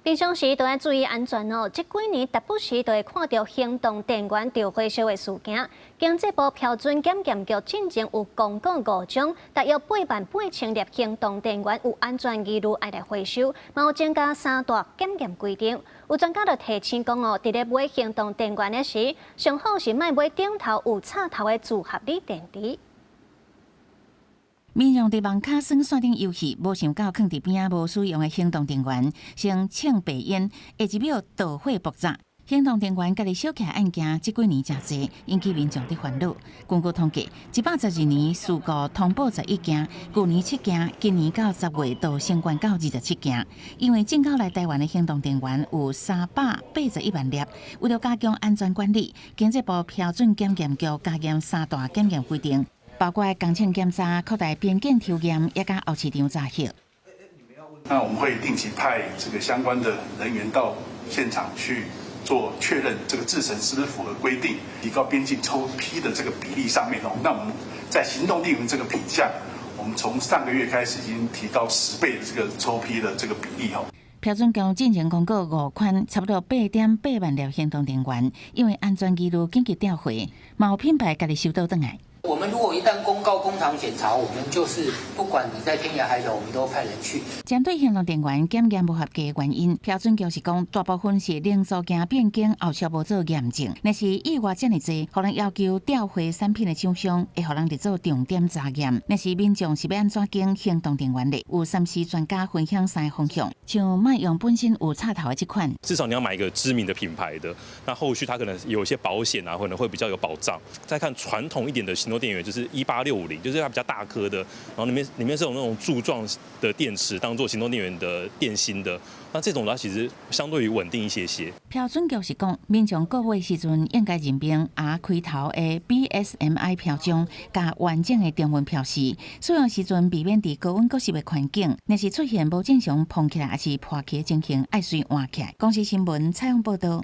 平常时都要注意安全哦。这几年，时不时都会看到行动电源掉火烧的事件。经济部标准检验局进前有公告5种，大约88000粒行动电源有安全疑虑，爱来回收。嘛有增加3大检验规定。有专家就提醒讲哦，伫咧买行动电源的时，上好是莫买顶头有插头的组合锂电池。民众伫网卡耍线顶游戏，无想到放伫边仔无使用的行动电源，先呛白烟，下一秒导火爆炸。行动电源家己小起来案件，这几年真侪，引起民众的烦恼。根据统计，112年事故通报11件，去年7件，今年到10月都升悬到27件。因为进口来台湾的行动电源有381万粒，为了加强安全管理，经济部标准检验局加严3大检验规定。包括工程检查、扩大边检抽验，也甲后市场查核。那我们会定期派这个相关的人员到现场去做确认，这个制程是不是符合规定，提高边境抽批的这个比例上面哦。那我们在行动电源这个品项，我们从上个月开始已经提高10倍的这个抽批的这个比例哦。标准局进前公告5款，差不多8.8万粒行动电源，因为安全疑虑紧急调回，嘛有品牌家己收到转来。我们如果一旦公告工厂检查，我们就是不管你在天涯海角，我们都派人去。针对行动电源检验无合格的原因，标准局是讲大部分是零组件变更后续无做验证，若是意外这么多，可能要求调回产品的厂商会互人伫做重点查验。若是民众是要安怎经行动电源的，有3C专家分享3个方向，像卖用本身有插头的这款，至少你要买一个知名的品牌的，那后续它可能有一些保险啊，可能会比较有保障。再看传统一点的行动电源，就是18650，就是它比较大颗的，然后里面是有那种柱状的电池，当做行动电源的电芯的。那这种的话，其实相对于稳定一些些。标准局是讲，民众购买时阵应该认明开头的 BSMI 标章，加完整的中文标示。使用时阵避免伫高温高湿的环境，若是出现无正常膨起来，还是破起的情形，爱随换起来。公司新闻采访报道。